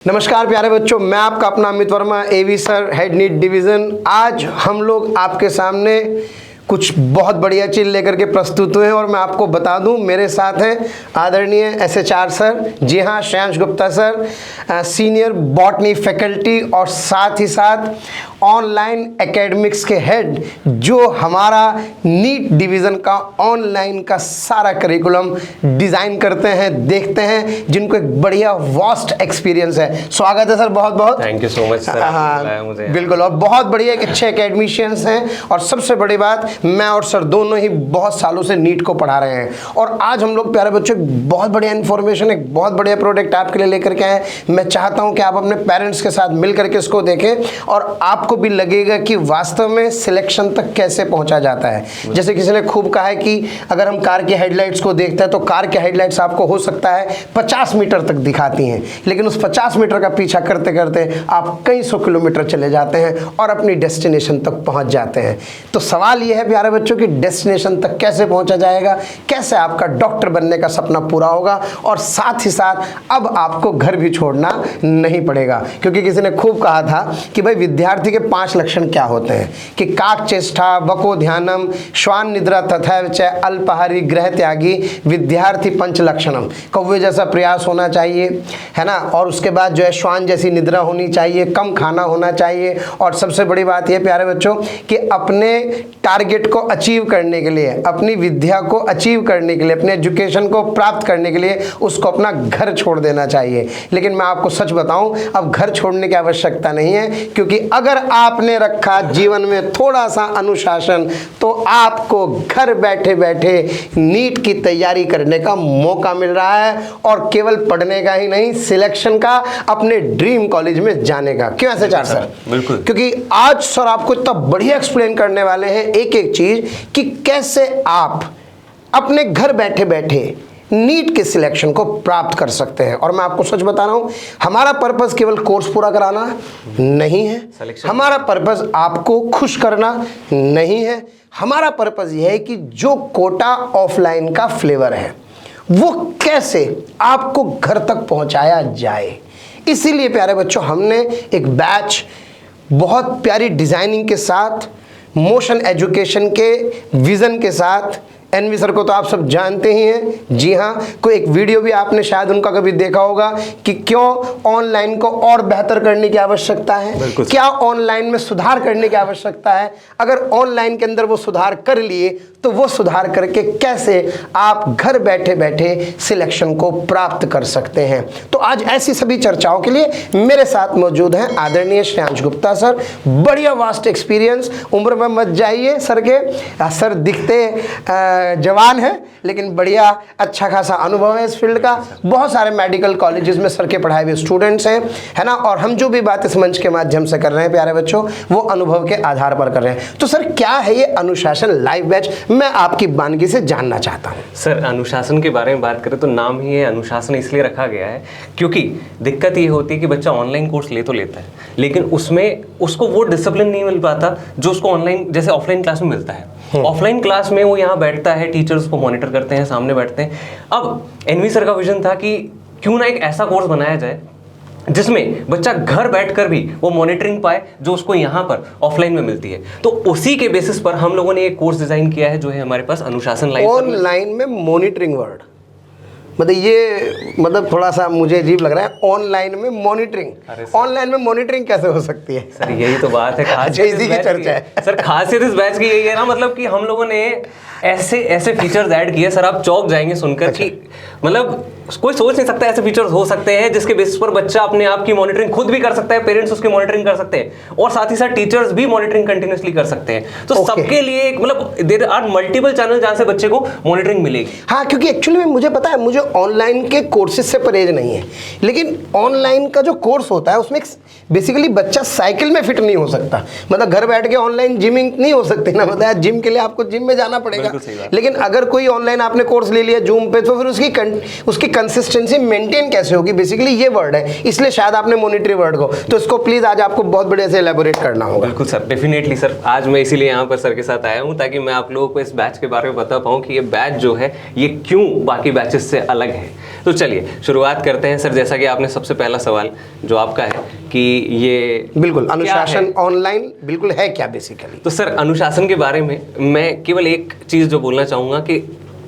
नमस्कार प्यारे बच्चों, मैं आपका अपना अमित वर्मा, एवी सर, हेड नीट डिवीज़न। आज हम लोग आपके सामने कुछ बहुत बढ़िया चीज़ लेकर के प्रस्तुत हुए हैं और मैं आपको बता दूं, मेरे साथ हैं आदरणीय SHR सर। जी हाँ, Shreyansh Gupta sir, senior botany faculty और साथ ही साथ ऑनलाइन एकेडमिक्स के हेड, जो हमारा नीट डिवीज़न का ऑनलाइन का सारा करिकुलम डिज़ाइन करते हैं, देखते हैं, जिनको एक बढ़िया वास्ट एक्सपीरियंस है। स्वागत है सर, बहुत बहुत thank you so much sir. हाँ मुझे बिल्कुल, और बहुत बढ़िया एक अच्छे एकेडमिशियंस हैं। और सबसे बड़ी बात, मैं और सर दोनों ही बहुत सालों से नीट को पढ़ा रहे हैं और आज हम लोग प्यारे बच्चों बहुत बढ़िया इन्फॉर्मेशन, एक बहुत बढ़िया प्रोडक्ट आपके लिए लेकर के आए। मैं चाहता हूं कि आप अपने पेरेंट्स के साथ मिल करके इसको देखें और आपको भी लगेगा कि वास्तव में सिलेक्शन तक कैसे पहुंचा जाता है। जैसे किसी ने खूब कहा है कि अगर हम कार की हेडलाइट्स को देखते हैं तो कार की हेडलाइट्स आपको हो सकता है 50 मीटर तक दिखाती हैं, लेकिन उस 50 मीटर का पीछा करते करते आप कई सौ किलोमीटर चले जाते हैं और अपनी डेस्टिनेशन तक पहुंच जाते हैं। तो सवाल यह है प्यारे बच्चों कि डेस्टिनेशन तक कैसे पहुंचा जाएगा, कैसे आपका डॉक्टर बनने का सपना पूरा होगा और साथ ही साथ अब आपको घर भी छोड़ना नहीं पड़ेगा। क्योंकि किसी ने खूब कहा था कि भाई विद्यार्थी के 5 लक्षण क्या होते हैं कि काक चेष्टा, वको ध्यानम, श्वान निद्रा तथैव च अल्पाहारी ग्रह त्यागी विद्यार्थी पंच लक्षणम। कौवे जैसा प्रयास होना चाहिए, है ना, और उसके बाद जो है श्वान जैसी निद्रा होनी चाहिए, कम खाना होना चाहिए, और सबसे बड़ी बात यह प्यारे बच्चों कि अपने टारगेट को अचीव करने के लिए, अपनी विद्या को अचीव करने के लिए, अपने एजुकेशन को प्राप्त करने के लिए उसको अपना घर छोड़ देना चाहिए। लेकिन मैं आपको सच बताऊं, अब घर छोड़ने की आवश्यकता नहीं है, क्योंकि अगर आपने रखा जीवन में थोड़ा सा अनुशासन तो आपको घर बैठे बैठे नीट की तैयारी करने का मौका मिल रहा है, और केवल पढ़ने का ही नहीं, सिलेक्शन का, अपने ड्रीम कॉलेज में जाने का। क्यों SHR सर? बिल्कुल, क्योंकि आज सर आपको इतना बढ़िया एक्सप्लेन करने वाले हैं एक एक चीज कि कैसे आप अपने घर बैठे बैठे नीट के सिलेक्शन को प्राप्त कर सकते हैं। और मैं आपको सच बता रहा हूं, हमारा पर्पस केवल कोर्स पूरा कराना नहीं है, हमारा पर्पस आपको खुश करना नहीं है। हमारा पर्पस यह है कि जो कोटा ऑफलाइन का फ्लेवर है वो कैसे आपको घर तक पहुंचाया जाए। इसीलिए प्यारे बच्चों, हमने एक बैच बहुत प्यारी डिजाइनिंग के साथ, मोशन एजुकेशन के विजन के साथ, NV सर को तो आप सब जानते ही हैं। जी हाँ, कोई एक वीडियो भी आपने शायद उनका कभी देखा होगा कि क्यों ऑनलाइन को और बेहतर करने की आवश्यकता है, क्या ऑनलाइन में सुधार करने की आवश्यकता है। अगर ऑनलाइन के अंदर वो सुधार कर लिए तो वो सुधार करके कैसे आप घर बैठे बैठे सिलेक्शन को प्राप्त कर सकते हैं। तो आज ऐसी सभी चर्चाओं के लिए मेरे साथ मौजूद हैं आदरणीय श्रेयांश गुप्ता सर। बढ़िया वास्ट एक्सपीरियंस, उम्र में मत जाइए सर के, सर दिखते जवान है लेकिन बढ़िया अच्छा खासा अनुभव है इस फील्ड का। बहुत सारे मेडिकल कॉलेजेस में सर के पढ़ाए हुए स्टूडेंट्स हैं, है ना, और हम जो भी बात इस मंच के माध्यम से कर रहे हैं प्यारे बच्चों, वो अनुभव के आधार पर कर रहे हैं। तो सर, क्या है ये अनुशासन लाइव बैच, मैं आपकी बानगी से जानना चाहता हूँ। सर, अनुशासन के बारे में बात करें तो नाम ही है अनुशासन, इसलिए रखा गया है क्योंकि दिक्कत ये होती है कि बच्चा ऑनलाइन कोर्स ले तो लेता है, लेकिन उसमें उसको वो डिसिप्लिन नहीं मिल पाता जो उसको ऑनलाइन जैसे ऑफलाइन क्लास में मिलता है। ऑफलाइन क्लास में वो यहाँ बैठता है, टीचर्स को मॉनिटर करते हैं, सामने बैठते हैं। अब NV सर का विजन था कि क्यों ना एक ऐसा कोर्स बनाया जाए जिसमें बच्चा घर बैठकर भी वो मॉनिटरिंग पाए जो उसको यहाँ पर ऑफलाइन में मिलती है। तो उसी के बेसिस पर हम लोगों ने एक कोर्स डिजाइन किया है जो है हमारे पास अनुशासन लाइव। ऑनलाइन में मॉनिटरिंग वर्ड मतलब ये थोड़ा सा मुझे अजीब लग रहा है। ऑनलाइन में मॉनिटरिंग, ऑनलाइन में मॉनिटरिंग कैसे हो सकती है? सर, यही तो बात है, खासियत इसी की चर्चा है सर। खासियत इस बैच की यही है ना, मतलब कि हम लोगों ने ऐसे फीचर्स ऐड किए सर, आप चौंक जाएंगे सुनकर कि मतलब कोई सोच नहीं सकता ऐसे फीचर्स हो सकते हैं जिसके बेसिस पर बच्चा अपने आप की मॉनिटरिंग खुद भी कर सकता है, पेरेंट्स उसकी मॉनिटरिंग कर सकते हैं, और साथ ही साथ टीचर्स भी मॉनिटरिंग कंटिन्यूअसली कर सकते हैं। तो सबके लिए एक मतलब देयर आर मल्टीपल चैनल जहां से बच्चे को मॉनिटरिंग मिलेगी। हाँ, क्योंकि एक्चुअली में मुझे पता है, मुझे ऑनलाइन के कोर्सेज से परहेज नहीं है, लेकिन ऑनलाइन का जो कोर्स होता है उसमें बेसिकली बच्चा साइकिल में फिट नहीं हो सकता। मतलब घर बैठ के ऑनलाइन जिमिंग नहीं हो सकती ना, मतलब जिम के लिए आपको जिम में जाना पड़ेगा। लेकिन अगर कोई ऑनलाइन आपने कोर्स ले लिया जूम पे, तो फिर उसकी कंसिस्टेंसी मेंटेन कैसे होगी? बेसिकली ये वर्ड है, इसलिए शायद आपने मॉनिटरी वर्ड को, तो इसको प्लीज आज आपको बहुत बढ़िया से एलैबोरेट करना होगा। बिल्कुल सर, डेफिनेटली सर। आज मैं इसीलिए यहाँ पर सर के साथ आया हूँ ताकि मैं आप लोगों को इस बैच के बारे में बता पाऊँ कि ये बैच जो है ये क्यों बाकी बैचेस से अलग है। तो चलिए शुरुआत करते हैं सर। जैसा कि आपने सबसे पहला सवाल जो आपका है कि ये बिल्कुल क्या अनुशासन है? ऑनलाइन बिल्कुल है क्या बेसिकली? तो सर अनुशासन के बारे में मैं केवल एक चीज़ जो बोलना चाहूँगा कि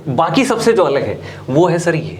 बाकी सबसे जो अलग है वो है सर ये।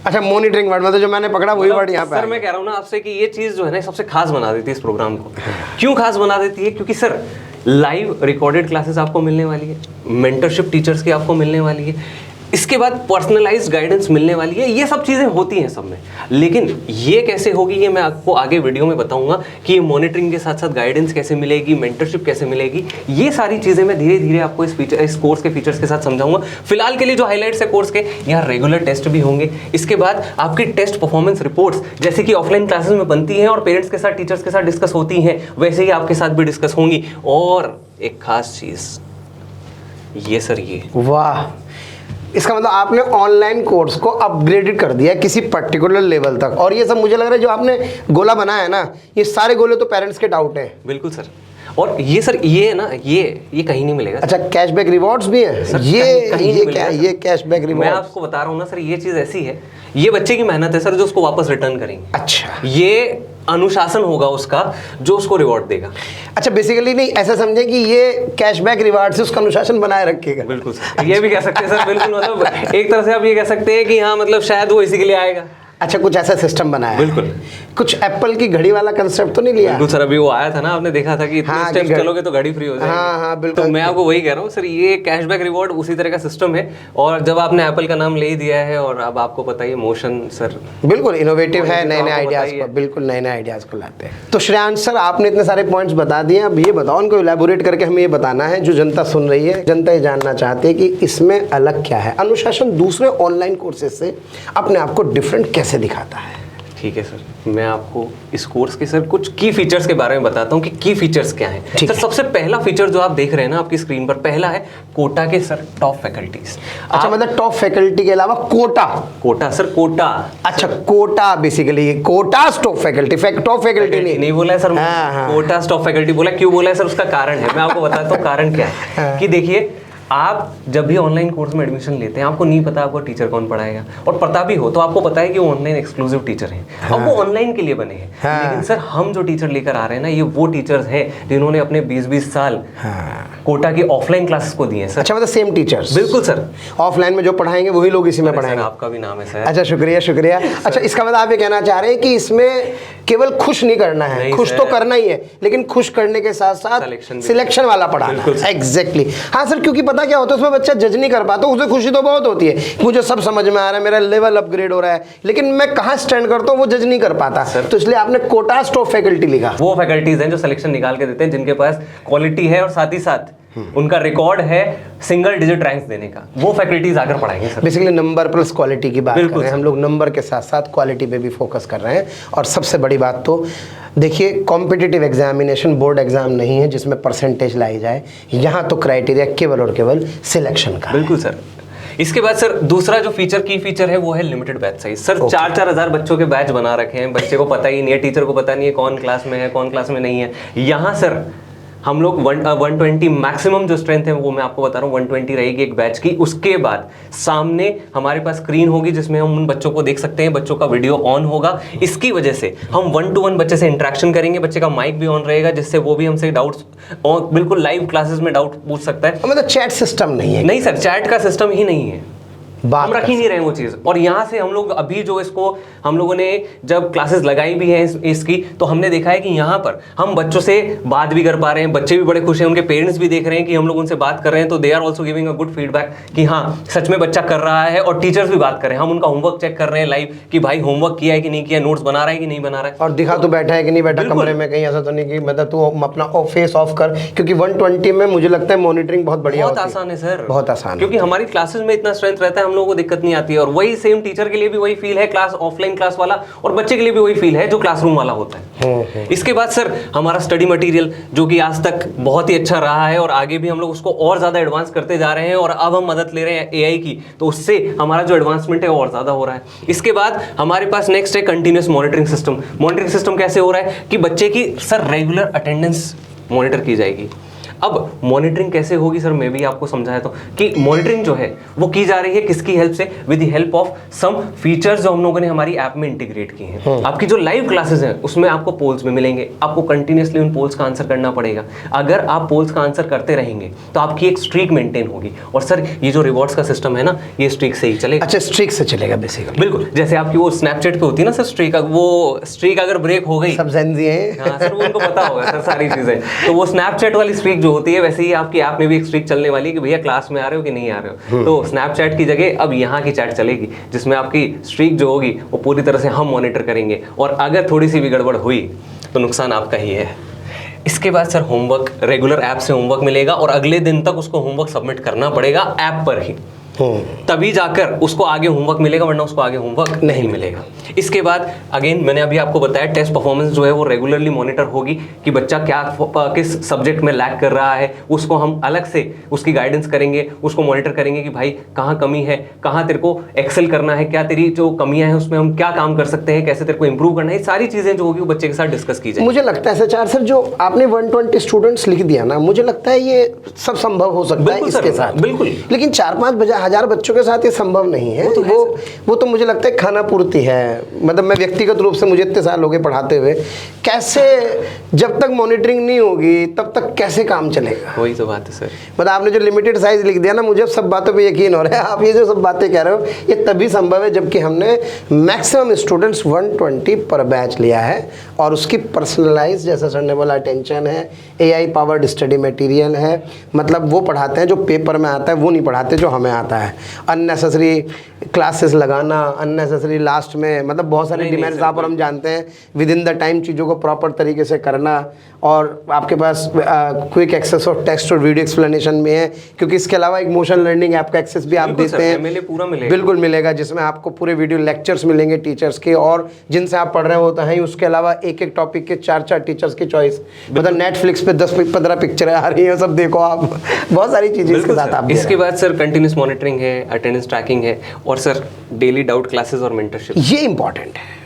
अच्छा, मॉनिटरिंग वर्ड मतलब जो मैंने पकड़ा वही वर्ड यहाँ पे सर मैं कह रहा हूँ ना आपसे कि ये चीज़ जो है ना सबसे खास बना देती है इस प्रोग्राम को। क्यों खास बना देती है? क्योंकि सर लाइव रिकॉर्डेड क्लासेस आपको मिलने वाली है, मेंटरशिप टीचर्स की आपको मिलने वाली है, इसके बाद पर्सनलाइज्ड गाइडेंस मिलने वाली है। ये सब चीज़ें होती हैं सब में, लेकिन ये कैसे होगी ये मैं आपको आगे वीडियो में बताऊंगा कि ये मॉनिटरिंग के साथ साथ गाइडेंस कैसे मिलेगी, मेंटरशिप कैसे मिलेगी। ये सारी चीज़ें मैं धीरे धीरे आपको इस कोर्स के फीचर्स के साथ समझाऊंगा। फिलहाल के लिए जो हाईलाइट्स है कोर्स के, यहाँ रेगुलर टेस्ट भी होंगे। इसके बाद आपकी टेस्ट परफॉर्मेंस रिपोर्ट्स जैसे कि ऑफलाइन क्लासेस में बनती हैं और पेरेंट्स के साथ टीचर्स के साथ डिस्कस होती हैं, वैसे ही आपके साथ भी डिस्कस होंगी। और एक खास चीज़ ये सर, ये वाह, इसका मतलब आपने ऑनलाइन कोर्स को अपग्रेडेड कर दिया है किसी पर्टिकुलर लेवल तक। और ये सब मुझे लग रहा है जो आपने गोला बनाया है ना, ये सारे गोले तो पेरेंट्स के डाउट हैं। बिल्कुल सर। और ये सर ये है ना, ये कहीं नहीं मिलेगा। अच्छा, कैशबैक रिवॉर्ड्स भी हैं? ये क्या है? ये कैशबैक मैं रिवॉर्ड? आपको बता रहा हूँ ना सर, ये चीज़ ऐसी है, ये बच्चे की मेहनत है सर जो उसको वापस रिटर्न करेंगे। अच्छा, ये अनुशासन होगा उसका जो उसको रिवॉर्ड देगा। अच्छा, बेसिकली नहीं ऐसा समझे कि ये कैशबैक रिवार्ड से उसका अनुशासन बनाए रखेगा। बिल्कुल सर, ये भी कह सकते हैं सर। बिल्कुल, मतलब एक तरह से आप ये कह सकते हैं कि हाँ, मतलब शायद वो इसी के लिए आएगा। अच्छा, कुछ ऐसा सिस्टम बनाया है। बिल्कुल। कुछ एप्पल की घड़ी वाला कंसेप्ट तो नहीं लिया? बिल्कुल सर, अभी वो आया था ना, आपने देखा था कि इतने हाँ, स्टेप्स कि चलोगे तो घड़ी फ्री हो जाएगी। हाँ हाँ बिल्कुल। तो मैं आपको वही कह रहा हूँ सर, ये कैशबैक रिवॉर्ड उसी तरह का सिस्टम है। और जब आपने एप्पल का नाम ले ही दिया है और अब आपको पता ही मोशन सर बिल्कुल इनोवेटिव है, नए नए आपको आइडियाज बताइए। को, बिल्कुल नए नए आइडियाज को लाते हैं। तो श्रेयांश सर, आपने इतने सारे पॉइंट्स बता दिए, अब ये बताओ उनको इलैबोरेट करके हमें ये बताना है, जो जनता सुन रही है, जनता ये जानना चाहती है कि इसमें अलग क्या है। अनुशासन दूसरे ऑनलाइन कोर्सेज से अपने आप को डिफरेंट कैसे दिखाता है? ठीक है सर, मैं आपको इस कोर्स के सर कुछ की फीचर्स के बारे में बताता हूँ कि की फीचर्स क्या हैं। ठीक सर है। सबसे पहला फीचर जो आप देख रहे हैं ना आपकी स्क्रीन पर, पहला है कोटा के सर टॉप फैकल्टीज। अच्छा, मतलब टॉप फैकल्टी के अलावा कोटा? कोटा सर, कोटा। अच्छा, Kota basically Kota top faculty, top faculty नहीं बोला है सर, हाँ, हाँ। कोटा टॉप फैकल्टी बोला। क्यों बोला है सर? उसका कारण है, मैं आपको बताता हूँ कारण क्या है। कि देखिए, आप जब भी ऑनलाइन कोर्स में एडमिशन लेते हैं आपको नहीं पता आपको टीचर कौन पढ़ाएगा, और पता भी हो तो आपको पता है कि वो ऑनलाइन एक्सक्लूसिव टीचर हैं। अब वो ऑनलाइन के लिए बने हैं। हाँ। लेकिन सर हम जो टीचर लेकर आ रहे हैं ना, ये वो टीचर्स हैं जिन्होंने अपने 20-20 साल कोटा की ऑफलाइन क्लासेस को दिए हैं सर। अच्छा, मतलब सेम टीचर्स? बिल्कुल सर। ऑफलाइन में जो पढ़ाएंगे वही लोग इसी में सर पढ़ाएंगे? आपका भी नाम है सर। अच्छा, शुक्रिया शुक्रिया। अच्छा, इसका मतलब आप ये कहना चाह रहे हैं कि इसमें केवल खुश नहीं करना है, नहीं खुश सर। तो करना ही है, लेकिन खुश करने के साथ साथ Selection भी। सिलेक्शन वाला पढ़ाना। बिल्कुल सर। एग्जैक्टली। हाँ सर, क्योंकि पता क्या होता है, उसमें बच्चा जज नहीं कर पाता, उसे खुशी तो बहुत होती है, मुझे सब समझ में आ रहा है, मेरा लेवल अपग्रेड हो रहा है, लेकिन मैं कहाँ स्टैंड करता हूँ वो जज नहीं कर पाता। तो इसलिए आपने कोटा टॉप फैकल्टी लिखा। वो फैकल्टीज हैं जो सिलेक्शन निकाल के देते हैं, जिनके पास क्वालिटी है और साथ ही साथ उनका रिकॉर्ड है सिंगल डिजिट रैंक्स देने का। वो फैकल्टीज आकर पढ़ाएंगे sir. Basically number plus quality की बात कर बिल्कुल रहे हैं सर। हम लोग, नंबर के साथ साथ क्वालिटी पे भी फोकस कर रहे हैं। और सबसे बड़ी बात तो देखिए, कॉम्पिटिटिव एग्जामिनेशन बोर्ड एग्जाम नहीं है जिसमें परसेंटेज लाई जाए, यहाँ तो क्राइटेरिया केवल और केवल सिलेक्शन का। बिल्कुल सर। इसके बाद सर दूसरा जो फीचर की फीचर है वो है लिमिटेड बैच साइज। सर 4-4 हज़ार बच्चों के बैच बना रखे हैं, बच्चे को पता ही नहीं है, टीचर को पता नहीं है कौन क्लास में है कौन क्लास में नहीं है। यहाँ सर हम लोग 120 मैक्सिमम जो स्ट्रेंथ है वो मैं आपको बता रहा हूँ 120 रहेगी एक बैच की। उसके बाद सामने हमारे पास स्क्रीन होगी जिसमें हम उन बच्चों को देख सकते हैं, बच्चों का वीडियो ऑन होगा। इसकी वजह से हम 1-to-1 बच्चे से इंटरेक्शन करेंगे, बच्चे का माइक भी ऑन रहेगा जिससे वो भी हमसे डाउट्स बिल्कुल लाइव क्लासेस में डाउट पूछ सकता है। मतलब चैट सिस्टम नहीं है? नहीं सर, चैट का सिस्टम ही नहीं है, बात हम रख ही नहीं रहे वो चीज़। और यहाँ से हम लोग अभी जो इसको हम लोगों ने जब क्लासेस लगाई भी है इसकी, तो हमने देखा है कि यहाँ पर हम बच्चों से बात भी कर पा रहे हैं, बच्चे भी बड़े खुश हैं, उनके पेरेंट्स भी देख रहे हैं कि हम लोग उनसे बात कर रहे हैं, तो they are also giving a good feedback कि हाँ सच में बच्चा कर रहा है। और टीचर्स भी बात कर रहे हैं, हम उनका होमवर्क चेक कर रहे हैं लाइव कि भाई होमवर्क किया है कि नहीं किया, नोट्स बना रहा है कि नहीं बना रहा है, और दिखा तो बैठा है कि नहीं बैठा बिल्कुल। कमरे में, कहीं ऐसा तो नहीं कि मतलब तू अपना फेस ऑफ कर, क्योंकि 120 में मुझे लगता है मॉनिटरिंग बहुत बढ़िया बहुत होती आसान है सर, बहुत आसान है। क्योंकि हमारी क्लासेस में इतना स्ट्रेंथ रहता है, हम लोगों को दिक्कत नहीं आती है। और वही सेम टीचर के लिए भी वही फील है क्लास ऑफलाइन क्लास वाला, और बच्चे के लिए भी वही फील है जो क्लासरूम वाला होता है। इसके बाद सर हमारा स्टडी मटेरियल जो कि आज तक बहुत ही अच्छा रहा है और आगे भी हम लोग उसको और ज्यादा एडवांस करते जा रहे हैं, और अब हम मदद ले रहे हैं एआई की, तो उससे हमारा जो एडवांसमेंट है वो और ज्यादा हो रहा है। इसके बाद हमारे पास नेक्स्ट है continuous monitoring system. Monitoring system कैसे हो रहा है कि बच्चे की सर रेगुलर अटेंडेंस मॉनिटर की जाएगी। अब मॉनिटरिंग कैसे होगी सर, मैं भी आपको समझाया तो कि मॉनिटरिंग जो है वो की जा रही है किसकी हेल्प से, with the help of some features जो हम लोगों ने हमारी ऐप में इंटीग्रेट किए हैं। आपकी जो लाइव क्लासेस हैं उसमें आपको पोल्स में मिलेंगे, आपको कंटिन्यूसली उन पोल्स का आंसर करना पड़ेगा। अगर आप पोल्स का आंसर करते रहेंगे तो आपकी एक स्ट्रीक मेंटेन होगी। और सर ये जो रिवॉर्ड्स का सिस्टम है ना, ये स्ट्रीक से ही चलेगा। अच्छा, स्ट्रीक से चलेगा बेसिकली। बिल्कुल, जैसे आपकी वो स्नैपचैट पे होती है ना सर स्ट्रीक, वो स्ट्रीक अगर ब्रेक हो गई, सब जेन ज़ी हैं। हाँ सर, वो उनको पता होगा सर सारी चीजें। तो वो स्नैपचैट वाली स्ट्रीक जो होती है, वैसे ही आपकी ऐप में भी एक स्ट्रीक चलने वाली है कि भैया क्लास में आ रहे हो कि नहीं आ रहे हो। तो स्नैपचैट की जगह अब यहाँ की चैट चलेगी, जिसमें आपकी स्ट्रीक जो होगी वो पूरी तरह से हम मॉनिटर करेंगे, और अगर थोड़ी सी भी गड़बड़ हुई तो नुकसान आपका ही है। इसके बाद सर होमवर्क, रेगुलर ऐप से होमवर्क मिलेगा और अगले दिन तक उसको होमवर्क सबमिट करना पड़ेगा ऐप पर ही, तभी जाकर उसको आगे होमवर्क मिलेगा, वरना उसको आगे होमवर्क नहीं मिलेगा। इसके बाद अगेन मैंने अभी आपको बताया टेस्ट परफॉर्मेंस जो है वो रेगुलरली मॉनिटर होगी कि बच्चा क्या किस सब्जेक्ट में लैग कर रहा है, उसको हम अलग से उसकी गाइडेंस करेंगे, उसको मॉनिटर करेंगे कि भाई कहाँ कमी है, कहाँ तेरे को एक्सेल करना है, क्या तेरी जो कमियां हैं उसमें हम क्या काम कर सकते हैं, कैसे तेरे को इंप्रूव करना है, सारी चीजें जो होगी वो बच्चे के साथ डिस्कस की जाए। मुझे लगता है SHR सर, जो आपने 120 स्टूडेंट्स लिख दिया ना, मुझे लगता है ये सब संभव हो सकता है इसके साथ, बिल्कुल। लेकिन 4-5 हजार बच्चों के साथ ये संभव नहीं है। वो तो मुझे लगता है खाना पूर्ति है। मतलब मैं व्यक्तिगत रूप से, मुझे इतने साल हो गए पढ़ाते हुए, कैसे जब तक मॉनिटरिंग नहीं होगी तब तक कैसे काम चलेगा? वही तो बात है सर। मतलब आपने जो लिमिटेड साइज लिख दिया ना, मुझे सब बातों पे यकीन हो रहा है। आप ये जो सब बातें कह रहे हो ये तभी संभव है जबकि हमने मैक्सिमम स्टूडेंट्स 120 पर बैच लिया है, और उसकी पर्सनलाइज, जैसा सर ने बोला, अटेंशन है, AI पावर्ड स्टडी मटेरियल है। मतलब वो पढ़ाते हैं जो पेपर में आता है, वो नहीं पढ़ाते जो हमें आता है। अननेसेसरी क्लासेस लगाना, अननेसेसरी लास्ट में, मतलब बहुत सारे डिमांड्स आप और हम जानते हैं, विद इन द टाइम चीज़ों को प्रॉपर तरीके से करना, और आपके पास क्विक एक्सेस ऑफ टेक्स्ट और वीडियो एक्सप्लेनेशन भी है, क्योंकि इसके अलावा एक मोशन लर्निंग ऐप का एक्सेस भी आप देते हैं। पूरा मिलेगा, बिल्कुल मिलेगा, जिसमें आपको पूरे वीडियो लेक्चर्स मिलेंगे टीचर्स के, और जिनसे आप पढ़ रहे होते हैं। उसके अलावा एक एक टॉपिक के 4-4 टीचर्स की चॉइस, मतलब नेटफ्लिक्स पे 10-15 पिक्चरें आ रही हैं, सब देखो आप, बहुत सारी चीज़ें इसके साथ आप। इसके बाद सर कंटिन्यूस मॉनिटरिंग है, अटेंडेंस ट्रैकिंग है, और सर डेली डाउट क्लासेस और मेंटरशिप, ये इंपॉर्टेंट है।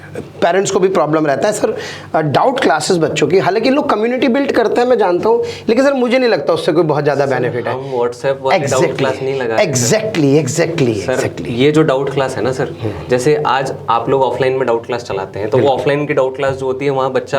पेरेंट्स को भी प्रॉब्लम रहता है सर डाउट क्लासेस बच्चों की। हालांकि लोग कम्युनिटी बिल्ड करते हैं, मैं जानता हूँ, लेकिन सर मुझे नहीं लगता उससे कोई बहुत ज़्यादा बेनिफिट है। हम व्हाट्सएप वाली डाउट क्लास नहीं लगा। एग्जैक्टली ये जो डाउट क्लास है ना सर, जैसे आज आप लोग ऑफलाइन में डाउट क्लास चलाते हैं, तो वो ऑफलाइन की डाउट क्लास जो होती है वहाँ बच्चा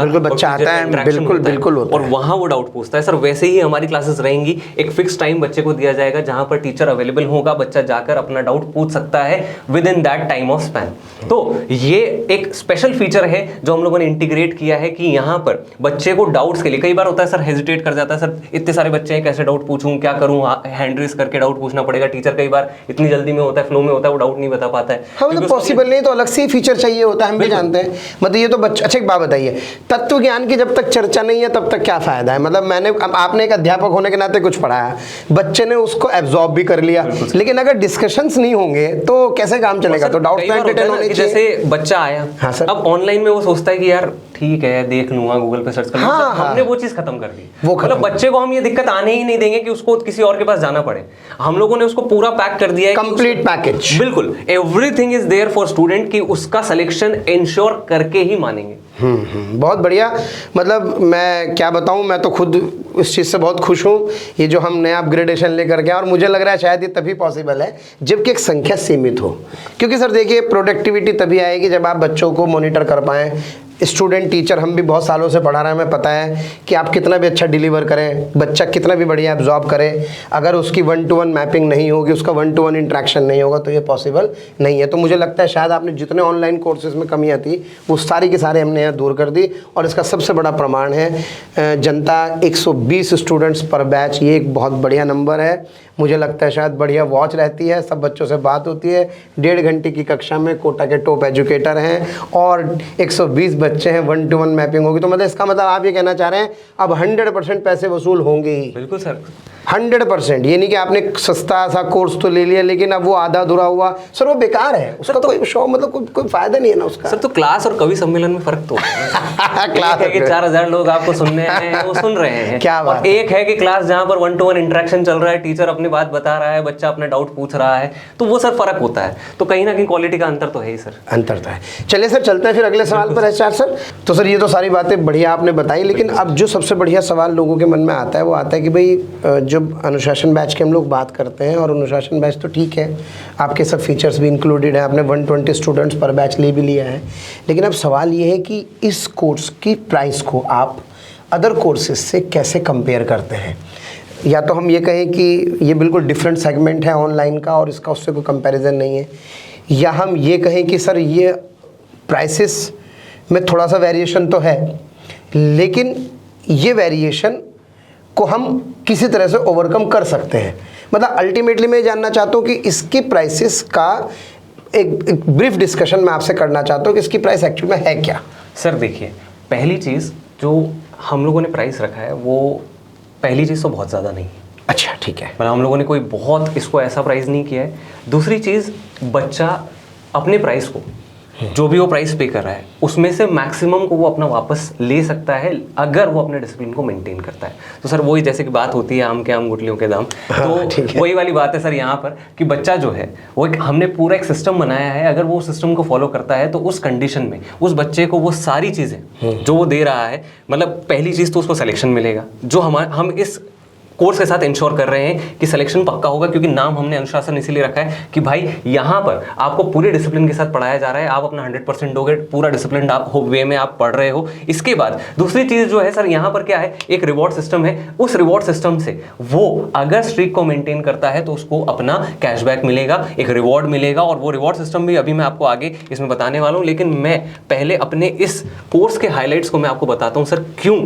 आता है, बिल्कुल होता है, और वहाँ वो डाउट पूछता है। सर वैसे ही हमारी क्लासेस रहेंगी, एक फिक्स टाइम बच्चे को दिया जाएगा जहाँ पर टीचर अवेलेबल होगा, बच्चा जाकर अपना डाउट पूछ सकता है with in that time of span. तो ये एक स्पेशल फीचर है जो हम लोगों ने इंटीग्रेट किया है कि यहाँ पर बच्चे को डाउट्स के लिए, कई बार होता है सर हेजिटेट कर जाता है, सर इतने सारे बच्चे हैं, कैसे डाउट पूछूं, क्या करूं, हैंड रेस करके डाउट पूछना पड़ेगा। टीचर कई बार इतनी जल्दी में होता है, फ्लो में होता है, वो डाउट नहीं बता पाता है। हाँ, मतलब पॉसिबल नहीं, तो अलग से ही फीचर चाहिए होता है, हम भी जानते हैं। मतलब ये तो बच्चा। अच्छा, एक बात बताइए, तत्व ज्ञान की जब तक चर्चा नहीं है तब तक क्या फायदा है? मतलब आपने एक अध्यापक होने के नाते कुछ पढ़ाया, बच्चे ने उसको एब्जॉर्ब भी कर लिया, लेकिन अगर डिस्कशंस नहीं होंगे तो कैसे काम चलेगा? तो डाउट तो एंटरटेन होने चाहिए। जैसे बच्चा आया, अब ऑनलाइन में वो सोचता है कि यार ठीक है देख लूंगा, गूगल पे सर्च कर लूंगा। हाँ, हमने वो चीज खत्म कर दी। मतलब बच्चे को हम ये दिक्कत आने ही नहीं देंगे कि उसको किसी और के पास जाना पड़े। हम लोगों ने उसको पूरा पैक कर दिया है, कंप्लीट पैकेज। बिल्कुल, everything is there for student, कि उसका सिलेक्शन इंश्योर करके ही मानेंगे। बहुत बढ़िया। मतलब मैं क्या बताऊं, मैं तो खुद इस चीज़ से बहुत खुश हूं, ये जो हम नया अपग्रेडेशन लेकर के, और मुझे लग रहा है शायद ये तभी पॉसिबल है जबकि एक संख्या सीमित हो। क्योंकि सर देखिए, प्रोडक्टिविटी तभी आएगी जब आप बच्चों को मॉनिटर कर पाएँ। स्टूडेंट टीचर, हम भी बहुत सालों से पढ़ा रहे हैं, हमें पता है कि आप कितना भी अच्छा डिलीवर करें, बच्चा कितना भी बढ़िया एब्जॉर्ब करे, अगर उसकी 1-to-1 मैपिंग नहीं होगी, उसका 1-to-1 इंट्रैक्शन नहीं होगा, तो ये पॉसिबल नहीं है। तो मुझे लगता है शायद आपने जितने ऑनलाइन कोर्सेज में कमियां थी वो सारी की सारी हमने यहाँ दूर कर दी, और इसका सबसे बड़ा प्रमाण है जनता 120 स्टूडेंट्स पर बैच। ये एक बहुत बढ़िया नंबर है। मुझे लगता है शायद बढ़िया वॉच रहती है, सब बच्चों से बात होती है। 1.5 घंटे की कक्षा में कोटा के टॉप एजुकेटर हैं और 120 बच्चे हैं, 1-to-1 मैपिंग होगी। तो मतलब इसका मतलब आप ये कहना चाह रहे हैं अब 100% पैसे वसूल होंगे ही? बिल्कुल सर, 100%। ये नहीं कि आपने सस्ता सा कोर्स तो ले लिया लेकिन अब वो आधा अधूरा हुआ, सर वो बेकार है, उसका तो कोई शो, मतलब कोई फायदा नहीं है ना उसका। सर तो क्लास और कवि सम्मेलन में फर्क तो क्लास है कि 4000 लोग आपको सुनने हैं, वो सुन रहे हैं, क्या बात। एक है कि क्लास जहाँ पर 1-to-1 इंटरेक्शन चल रहा है, टीचर अपने अपनी बात बता रहा है, बच्चा अपना डाउट पूछ रहा है, तो वो सर फर्क होता है। तो कहीं ना कहीं क्वालिटी का अंतर तो है ही सर। अंतर तो है। चलिए सर, चलते हैं फिर अगले सवाल पर एचआर सर। तो सर ये तो सारी बातें बढ़िया आपने बताई, लेकिन अब जो सबसे बढ़िया सवाल लोगों के मन में आता है वो आता है कि भाई जब अनुशासन बैच की हम लोग बात करते हैं, और अनुशासन बैच तो ठीक है, आपके सब फीचर्स भी इंक्लूडेड है, आपने 120 स्टूडेंट्स पर बैच ले भी लिया है, लेकिन अब सवाल ये है कि इस कोर्स की प्राइस को आप अदर कोर्सेज से कैसे कंपेयर करते हैं? या तो हम ये कहें कि ये बिल्कुल डिफरेंट सेगमेंट है ऑनलाइन का और इसका उससे कोई कंपैरिजन नहीं है, या हम ये कहें कि सर ये प्राइसेस में थोड़ा सा वेरिएशन तो है, लेकिन ये वेरिएशन को हम किसी तरह से ओवरकम कर सकते हैं। मतलब अल्टीमेटली मैं जानना चाहता हूँ कि इसके प्राइसेस का एक ब्रीफ डिस्कशन मैं आपसे करना चाहता हूँ कि इसकी प्राइस एक्चुअल में है क्या। सर देखिए, पहली चीज़ जो हम लोगों ने प्राइस रखा है, वो पहली चीज़ तो बहुत ज़्यादा नहीं है। अच्छा ठीक है, मतलब हम लोगों ने कोई बहुत इसको ऐसा प्राइस नहीं किया है। दूसरी चीज़, बच्चा अपने प्राइस को, जो भी वो प्राइस पे कर रहा है, उसमें से मैक्सिमम को वो अपना वापस ले सकता है अगर वो अपने डिसिप्लिन को मेंटेन करता है। तो सर वही जैसे कि बात होती है आम के आम गुठलियों के दाम, तो वही वाली बात है सर यहाँ पर कि बच्चा जो है वो हमने पूरा एक सिस्टम बनाया है, अगर वो सिस्टम को फॉलो करता है तो उस कंडीशन में उस बच्चे को वो सारी चीज़ें जो वो दे रहा है, मतलब पहली चीज़ तो उसको सिलेक्शन मिलेगा, जो हम इस कोर्स के साथ इंश्योर कर रहे हैं कि सिलेक्शन पक्का होगा, क्योंकि नाम हमने अनुशासन इसीलिए रखा है कि भाई यहाँ पर आपको पूरे डिसिप्लिन के साथ पढ़ाया जा रहा है, आप अपना 100% दोगे, पूरा डिसिप्लिन वे में आप पढ़ रहे हो। इसके बाद दूसरी चीज़ जो है सर, यहाँ पर क्या है, एक रिवॉर्ड सिस्टम है। उस रिवॉर्ड सिस्टम से वो अगर स्ट्रीक को मेंटेन करता है तो उसको अपना कैशबैक मिलेगा, एक रिवॉर्ड मिलेगा, और वो रिवॉर्ड सिस्टम भी अभी मैं आपको आगे इसमें बताने वाला हूँ। लेकिन मैं पहले अपने इस कोर्स के हाईलाइट्स को मैं आपको बताता हूँ सर, क्यों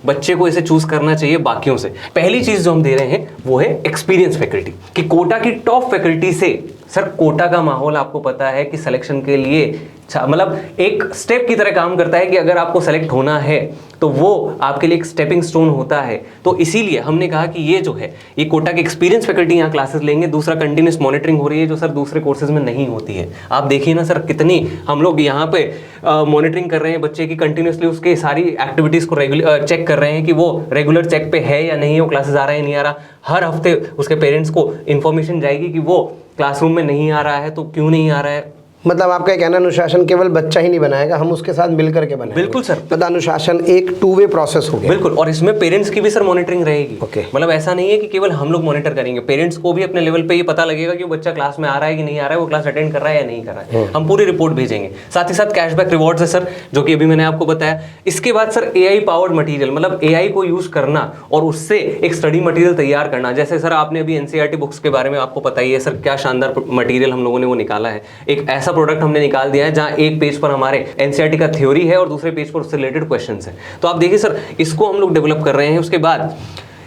बच्चे को इसे चूज करना चाहिए बाकियों से। पहली चीज़ जो हम दे रहे हैं वो है एक्सपीरियंस फैकल्टी, कि कोटा की टॉप फैकल्टी से। सर कोटा का माहौल आपको पता है कि सिलेक्शन के लिए मतलब एक स्टेप की तरह काम करता है, कि अगर आपको सेलेक्ट होना है तो वो आपके लिए एक स्टेपिंग स्टोन होता है। तो इसीलिए हमने कहा कि ये जो है, ये कोटा की एक्सपीरियंस फैकल्टी यहाँ क्लासेस लेंगे। दूसरा, कंटिन्यूस मॉनिटरिंग हो रही है, जो सर दूसरे कोर्सेज में नहीं होती है। आप देखिए ना सर, कितनी हम लोग यहाँ पे मॉनिटरिंग कर रहे हैं बच्चे की, कंटिन्यूसली उसके सारी एक्टिविटीज़ को चेक कर रहे हैं कि वो रेगुलर चेक पे है या नहीं, वो क्लासेस आ रहा है नहीं आ रहा। हर हफ्ते उसके पेरेंट्स को इन्फॉर्मेशन जाएगी कि वो क्लासरूम में नहीं आ रहा है तो क्यों नहीं आ रहा है। मतलब आपका कहना अनुशासन केवल बच्चा ही नहीं बनाएगा, हम उसके साथ मिलकर के बनाएंगे। बिल्कुल सर, मतलब अनुशासन एक 2 वे प्रोसेस हो गया। बिल्कुल, और इसमें पेरेंट्स की भी सर मॉनिटरिंग रहेगी। ओके। मतलब ऐसा नहीं है कि केवल हम लोग मॉनिटर करेंगे, पेरेंट्स को भी अपने लेवल पे ये पता लगेगा कि वो बच्चा क्लास में आ रहा है कि नहीं आ रहा है, वो क्लास अटेंड कर रहा है या नहीं कर रहा है। हम पूरी रिपोर्ट भेजेंगे। साथ ही साथ कैशबैक रिवॉर्ड्स है सर, जो कि अभी मैंने आपको बताया। इसके बाद सर AI पावर्ड मटीरियल, मतलब AI को यूज करना और उससे एक स्टडी मटीरियल तैयार करना। जैसे सर आपने अभी NCERT बुक्स के बारे में आपको पता ही है सर, क्या शानदार मटीरियल हम लोगों ने वो निकाला है। एक ऐसा प्रोडक्ट हमने निकाल दिया है जहां एक पेज पर हमारे NCERT का थ्योरी है और दूसरे पेज पर उससे रिलेटेड क्वेश्चंस हैं। तो आप देखिए सर, इसको हम लोग डेवलप कर रहे हैं। उसके बाद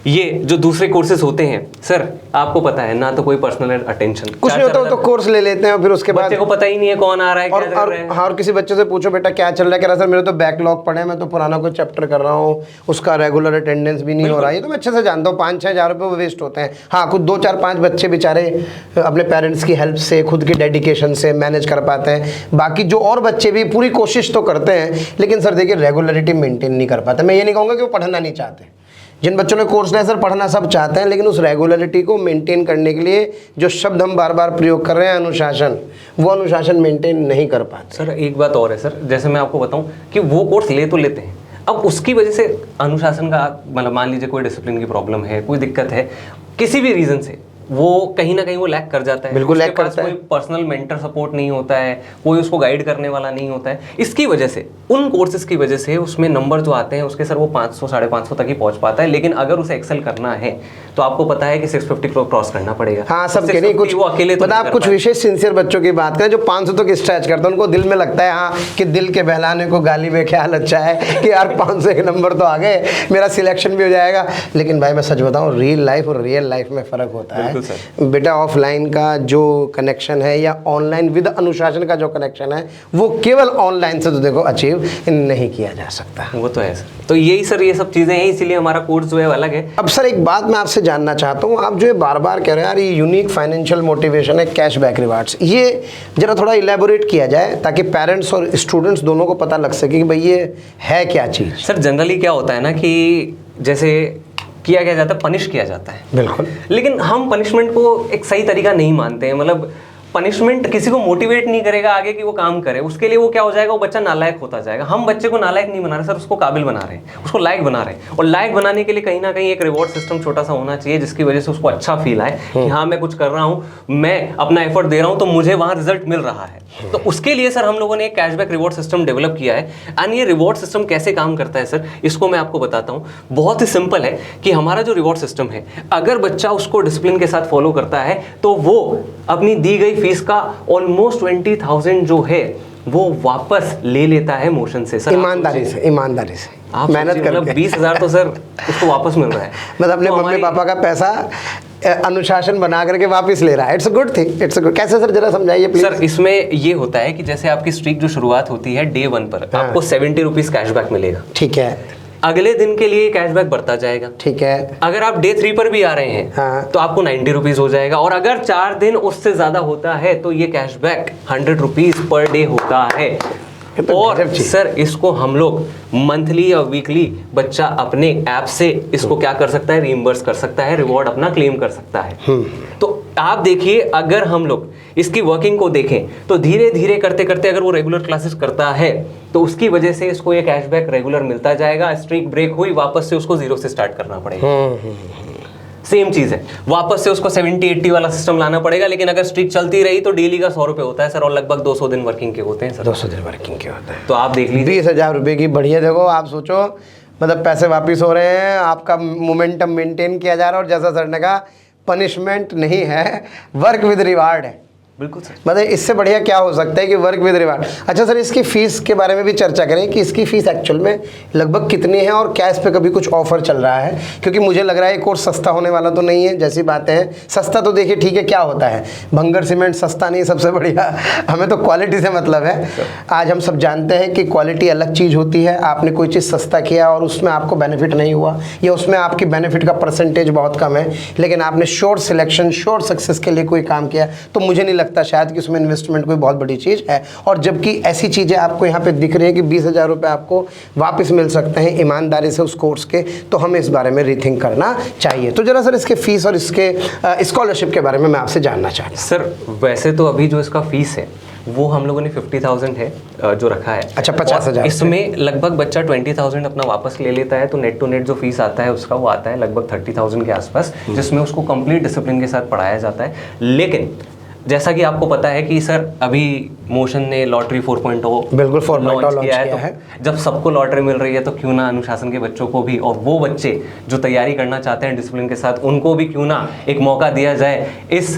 ये जो दूसरे कोर्सेज होते हैं सर, आपको पता है ना, तो कोई पर्सनल अटेंशन कुछ नहीं होता तो कोर्स ले लेते हैं और फिर उसके बाद बच्चे को पता ही नहीं है कौन आ रहा है, क्या कर रहा है। और किसी बच्चे से पूछो बेटा क्या चल रहा है, कह रहा सर मेरे तो बैकलॉग पड़े हैं, मैं तो पुराना कोई चैप्टर कर रहा हूँ, उसका रेगुलर अटेंडेंस भी नहीं हो रहा है। तो मैं अच्छे से जानता हूँ 5-6 हज़ार रुपये वो वेस्ट होते हैं। हाँ, खुद 2-4-5 बच्चे बेचारे अपने पेरेंट्स की हेल्प से, खुद की डेडिकेशन से मैनेज कर पाते हैं। बाकी जो और बच्चे भी पूरी कोशिश तो करते हैं, लेकिन सर देखिए रेगुलरिटी मेंटेन नहीं कर पाते। मैं ये नहीं कहूँगा कि वो पढ़ना नहीं चाहते। जिन बच्चों ने कोर्स लिया सर, पढ़ना सब चाहते हैं, लेकिन उस रेगुलरिटी को मेंटेन करने के लिए जो शब्द हम बार बार प्रयोग कर रहे हैं अनुशासन, वो अनुशासन मेंटेन नहीं कर पाते। सर एक बात और है सर, जैसे मैं आपको बताऊं कि वो कोर्स ले तो लेते हैं, अब उसकी वजह से अनुशासन का, मतलब मान लीजिए कोई डिसिप्लिन की प्रॉब्लम है, कोई दिक्कत है, किसी भी रीज़न से वो कहीं ना कहीं वो लैक कर जाता है। बिल्कुल लैक करता है। कोई पर्सनल मेंटर सपोर्ट नहीं होता है, कोई उसको गाइड करने वाला नहीं होता है। इसकी वजह से, उन कोर्सेज की वजह से उसमें नंबर जो आते हैं उसके सर वो 500-550 तक ही पहुंच पाता है। लेकिन अगर उसे एक्सेल करना है तो आपको पता है कि 650 को क्रॉस करना पड़ेगा। हाँ, सब के नहीं, कुछ वो अकेले तो आप कुछ विशेष सिंसियर बच्चों की बात करें जो 500 तक स्ट्रेच करते हैं, उनको दिल में लगता है हाँ कि दिल के बहलाने को गाली में ख्याल अच्छा है कि यार 500 के नंबर तो आ गए, मेरा सिलेक्शन भी हो जाएगा। लेकिन भाई मैं सच बताऊँ, रियल लाइफ और रियल लाइफ में फ़र्क होता है बेटा। ऑफलाइन का जो कनेक्शन है या ऑनलाइन विद अनुशासन का जो कनेक्शन है, वो केवल ऑनलाइन से तो देखो अचीव नहीं किया जा सकता। वो तो है सर। तो यही सर, ये सब चीज़ें हैं, इसीलिए हमारा कोर्स जो है अलग है। अब सर एक बात मैं आपसे जानना चाहता हूँ, आप जो है बार बार कह रहे हैं यार ये यूनिक फाइनेंशियल मोटिवेशन है, कैशबैक रिवार्ड्स, ये जरा थोड़ा इलेबोरेट किया जाए ताकि पेरेंट्स और स्टूडेंट्स दोनों को पता लग सके कि भाई ये है क्या चीज़। सर जनरली क्या होता है ना कि जैसे किया क्या जाता है, पनिश किया जाता है। बिल्कुल। लेकिन हम पनिशमेंट को एक सही तरीका नहीं मानते हैं। मतलब पनिशमेंट किसी को मोटिवेट नहीं करेगा आगे कि वो काम करे, उसके लिए वो क्या हो जाएगा, वो बच्चा नालायक होता जाएगा। हम बच्चे को नालायक नहीं बना रहे सर, उसको काबिल बना रहे हैं, उसको लायक बना रहे हैं। और लायक बनाने के लिए कहीं ना कहीं एक रिवॉर्ड सिस्टम छोटा सा होना चाहिए, जिसकी वजह से उसको अच्छा फील आए कि हाँ मैं कुछ कर रहा हूँ, मैं अपना एफर्ट दे रहा हूँ, तो मुझे वहाँ रिजल्ट मिल रहा है। तो उसके लिए सर हम लोगों ने एक कैशबैक रिवॉर्ड सिस्टम डेवलप किया है। एंड ये रिवॉर्ड सिस्टम कैसे काम करता है सर, इसको मैं आपको बताता हूँ। बहुत ही सिंपल है कि हमारा जो रिवॉर्ड सिस्टम है, अगर बच्चा उसको डिसिप्लिन के साथ फॉलो करता है तो वो अपनी दी गई फीस का ऑलमोस्ट 20,000 जो है वो वापस ले लेता है मोशन से। सर ईमानदारी से, ईमानदारी से आप मेहनत कर, मतलब 20,000 तो सर उसको वापस मिल रहा है। मतलब अपने तो मम्मी पापा का पैसा अनुशासन बना करके वापस ले रहा है। It's a good thing, it's a good. कैसे सर, जरा समझाइए प्लीज। सर इसमें ये होता है कि जैसे आपकी स्ट्रीक जो शुरुआत होती है डे 1 पर, आपको 70 रुपीज कैशबैक मिलेगा। ठीक है। अगले दिन के लिए कैशबैक बढ़ता जाएगा। ठीक है। अगर आप डे 3 पर भी आ रहे हैं हाँ। तो आपको 90 रुपीज हो जाएगा। और अगर 4 दिन उससे ज्यादा होता है तो ये कैशबैक 100 रुपीज पर डे होता है। तो और सर इसको हम लोग मंथली या वीकली बच्चा अपने ऐप से इसको क्या कर सकता है, रीइंबर्स कर सकता है, रिवॉर्ड अपना क्लेम कर सकता है। तो आप देखिए, अगर हम लोग इसकी वर्किंग को देखें तो धीरे धीरे करते करते अगर वो रेगुलर क्लासेस करता है तो उसकी वजह से इसको ये कैशबैक रेगुलर मिलता जाएगा। स्ट्रीक ब्रेक हुई, वापस से उसको 0 से स्टार्ट करना पड़ेगा। सेम चीज है, वापस से उसको 70-80 वाला सिस्टम लाना पड़ेगा। लेकिन अगर स्ट्रीक चलती रही तो डेली का 100 रुपए होता है सर, और लगभग 200 दिन वर्किंग के होते हैं सर। 200 दिन वर्किंग के होते हैं। तो आप देख लीजिए 20,000 रुपये की बढ़िया। देखो आप सोचो, मतलब पैसे वापिस हो रहे हैं, आपका मोमेंटम मेंटेन किया जा रहा है, और जैसा सर ने कहा पनिशमेंट नहीं है, वर्क विद रिवार्ड है। बिल्कुल सर। मतलब इससे बढ़िया क्या हो सकता है कि वर्क विद रिवार्ड। अच्छा सर, इसकी फीस के बारे में भी चर्चा करें कि इसकी फीस एक्चुअल में लगभग कितनी है, और क्या इस पे कभी कुछ ऑफर चल रहा है? क्योंकि मुझे लग रहा है कोर्स सस्ता होने वाला तो नहीं है। जैसी बातें हैं, सस्ता तो देखिए ठीक है, क्या होता है, भंगर सीमेंट सस्ता नहीं, सबसे बढ़िया हमें तो क्वालिटी से मतलब है। आज हम सब जानते हैं कि क्वालिटी अलग चीज़ होती है। आपने कोई चीज़ सस्ता किया और उसमें आपको बेनिफिट नहीं हुआ, या उसमें आपकी बेनिफिट का परसेंटेज बहुत कम है, लेकिन आपने श्योर सिलेक्शन, श्योर सक्सेस के लिए कोई काम किया, तो मुझे नहीं लगता शायद कि उसमें इन्वेस्टमेंट कोई बहुत बड़ी चीज़ है। और जबकि ऐसी चीज़ें आपको यहाँ पे दिख रही है कि 20,000 रुपये आपको वापस मिल सकते हैं ईमानदारी से उस कोर्स के, तो हमें इस बारे में रीथिंक करना चाहिए। तो जरा सर इसके फीस और इसके स्कॉलरशिप के बारे में मैं आपसे जानना चाहता हूँ। सर वैसे तो अभी जो इसका फीस है वो हम लोगों ने 50,000 है जो रखा है। अच्छा, 50,000। इसमें लगभग बच्चा 20,000 अपना वापस ले लेता है, तो नेट टू नेट जो फीस आता है उसका वो आता है लगभग 30,000 के आसपास, जिसमें उसको कंप्लीट डिसिप्लिन के साथ पढ़ाया जाता है। लेकिन जैसा कि आपको पता है कि सर अभी मोशन ने लॉटरी 4.0 बिल्कुल 4.0 लॉन्च किया है, तो जब सबको लॉटरी मिल रही है तो क्यों ना अनुशासन के बच्चों को भी, और वो बच्चे जो तैयारी करना चाहते हैं डिसिप्लिन के साथ, उनको भी क्यों ना एक मौका दिया जाए इस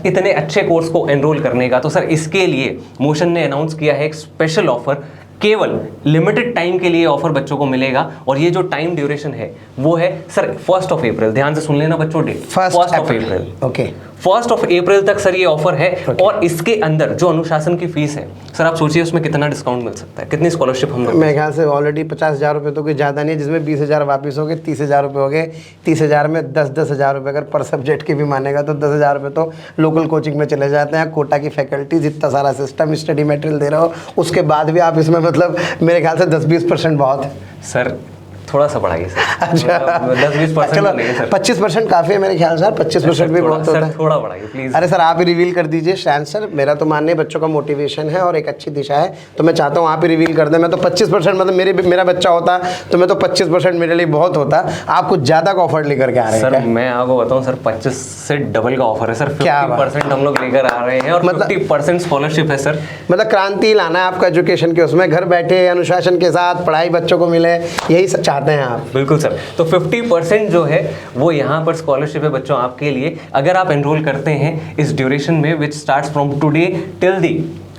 इतने अच्छे कोर्स को एनरोल करने का। तो सर इसके लिए मोशन ने अनाउंस किया है एक स्पेशल ऑफर, केवल लिमिटेड टाइम के लिए ऑफर बच्चों को मिलेगा। और ये जो टाइम ड्यूरेशन है वो है सर 1 अप्रैल। ध्यान से सुन लेना बच्चों, डेट 1 अप्रैल। ओके, 1 अप्रैल तक सर ये ऑफर है। और इसके अंदर जो अनुशासन की फीस है सर, आप सोचिए उसमें कितना डिस्काउंट मिल सकता है, कितनी स्कॉलरशिप हम लोग। मेरे ख्याल से ऑलरेडी 50,000 रुपये तो कोई ज़्यादा नहीं है, जिसमें 20,000 वापस हो गए, 30,000 रुपये हो गए। 30,000 में 10,000 रुपये अगर पर सब्जेक्ट की भी मानेगा तो 10,000 रुपये तो लोकल कोचिंग में चले जाते हैं। कोटा की फैकल्टीज, इतना सारा सिस्टम, स्टडी मटेरियल दे रहे हो, उसके बाद भी आप इसमें मतलब मेरे ख्याल से 10-20% बहुत है सर। थोड़ा सा बढ़ाइए सर। अच्छा, 10-20% चलो नहीं है सर, 25% काफ़ी है मेरे ख्याल से। 25% भी बहुत होता है। थोड़ा बढ़ाइए प्लीज। अरे सर आप ही रिवील कर दीजिए। शायद सर मेरा तो मानने बच्चों का मोटिवेशन है और एक अच्छी दिशा है, तो मैं चाहता हूँ आप ही रिवील कर दें। मैं तो 25%, मतलब मेरा बच्चा होता तो मैं तो 25% मेरे लिए बहुत होता। आप कुछ ज़्यादा का ऑफर लेकर के आ रहे हैं सर? मैं आपको बताऊँ सर, 25 से डबल का ऑफर है सर। 50% हम लोग लेकर आ रहे हैं और 50% स्कॉलरशिप है सर। मतलब क्रांति लाना है आपका एजुकेशन के उसमें, घर बैठे अनुशासन के साथ पढ़ाई बच्चों को मिले, यही सब चाहते हैं आप? बिल्कुल सर। तो 50% जो है वो यहाँ पर स्कॉलरशिप है बच्चों आपके लिए, अगर आप एनरोल करते हैं इस ड्यूरेशन में विच starts from today till the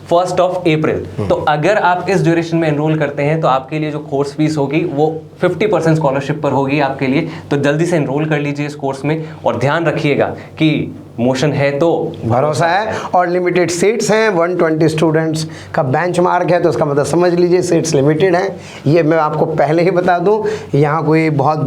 1 अप्रैल। तो अगर आप इस ड्यूरेशन में एनरोल करते हैं तो आपके लिए जो कोर्स फीस होगी वो 50% स्कॉलरशिप पर होगी आपके लिए। तो जल्दी से एनरोल कर लीजिए इस कोर्स में, और ध्यान रखिएगा कि मोशन है तो भरोसा है। और लिमिटेड सीट्स हैं, 120 स्टूडेंट्स का बेंचमार्क है, तो उसका मतलब समझ लीजिए सीट्स लिमिटेड हैं। ये मैं आपको पहले ही बता दूं, यहाँ कोई बहुत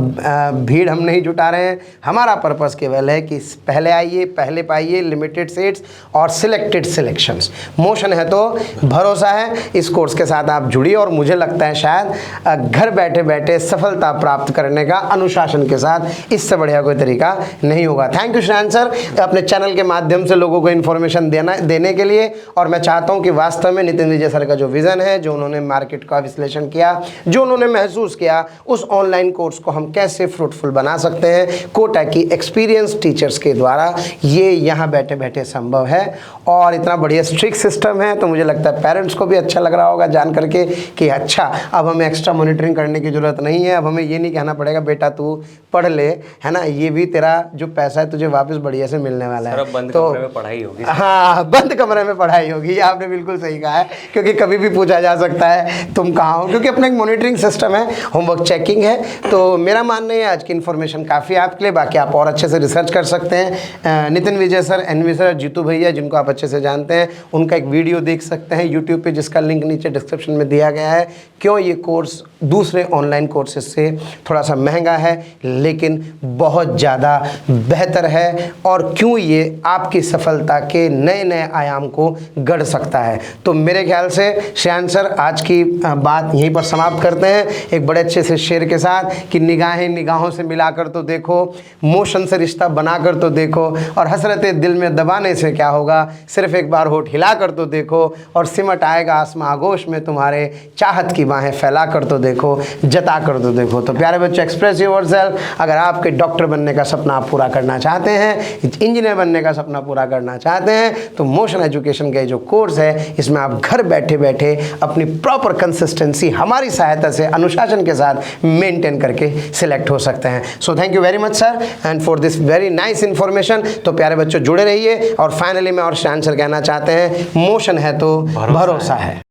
भीड़ हम नहीं जुटा रहे हैं। हमारा पर्पस केवल है कि पहले आइए, पहले पाइए, लिमिटेड सीट्स और सिलेक्टेड सिलेक्शंस। मोशन है तो भरोसा है। इस कोर्स के साथ आप जुड़िए और मुझे लगता है शायद घर बैठे बैठे सफलता प्राप्त करने का अनुशासन के साथ इससे बढ़िया कोई तरीका नहीं होगा। थैंक यू श्रेयांश सर, अपने चैनल के माध्यम से लोगों को इन्फॉर्मेशन देने के लिए। और मैं चाहता हूं कि वास्तव में नितिन विजय सर का जो विज़न है, जो उन्होंने मार्केट का विश्लेषण किया, जो उन्होंने महसूस किया, उस ऑनलाइन कोर्स को हम कैसे फ्रूटफुल बना सकते हैं कोटा की एक्सपीरियंस टीचर्स के द्वारा, ये यहाँ बैठे बैठे संभव है। और इतना बढ़िया स्ट्रिक्ट सिस्टम है, तो मुझे लगता है पेरेंट्स को भी अच्छा लग रहा होगा जान करके कि अच्छा, अब हमें एक्स्ट्रा मॉनिटरिंग करने की ज़रूरत नहीं है। अब हमें ये नहीं कहना पड़ेगा बेटा तू पढ़ ले, है ना, ये भी तेरा जो पैसा है तुझे वापस बढ़िया से मिलने वाला है। बंद तो कमरे में पढ़ाई होगी। हाँ, बंद कमरे में पढ़ाई होगी, ये आपने बिल्कुल सही कहा है, क्योंकि कभी भी पूछा जा सकता है तुम कहाँ हो, क्योंकि अपना एक मॉनिटरिंग सिस्टम है, होमवर्क चेकिंग है। तो मेरा मानना है आज की इन्फॉर्मेशन काफ़ी है आपके लिए। बाकी आप और अच्छे से रिसर्च कर सकते हैं। नितिन विजय सर, एनवी सर, जीतू भैया, जिनको आप अच्छे से जानते हैं, उनका एक वीडियो देख सकते हैं यूट्यूब पे, जिसका लिंक नीचे डिस्क्रिप्शन में दिया गया है। क्यों ये कोर्स दूसरे ऑनलाइन कोर्सेज से थोड़ा सा महंगा है लेकिन बहुत ज़्यादा बेहतर है, और क्यों ये आपकी सफलता के नए नए आयाम को गढ़ सकता है। तो मेरे ख्याल से श्रेयांश सर, आज की बात यहीं पर समाप्त करते हैं एक बड़े अच्छे से शेर के साथ कि निगाहें निगाहों से मिलाकर तो देखो, मोशन से रिश्ता बनाकर तो देखो, और हसरतें दिल में दबाने से क्या होगा, सिर्फ एक बार होठ हिला कर तो देखो, और सिमट आएगा आसमां आगोश में तुम्हारे, चाहत की बाहें फैला कर तो देखो, जता कर तो देखो। तो प्यारे बच्चों, एक्सप्रेस योरसेल्फ। अगर आपके डॉक्टर बनने का सपना आप पूरा करना चाहते हैं, इंजीनियर बनने का सपना पूरा करना चाहते हैं, तो मोशन एजुकेशन का जो कोर्स है, इसमें आप घर बैठे बैठे अपनी प्रॉपर कंसिस्टेंसी हमारी सहायता से अनुशासन के साथ मेंटेन करके सिलेक्ट हो सकते हैं। So thank you very much sir and for this very nice information. तो प्यारे बच्चों, जुड़े रहिए। और फाइनली मैं और श्रेयांश सर कहना चाहते हैं, मोशन है तो भरोसा है।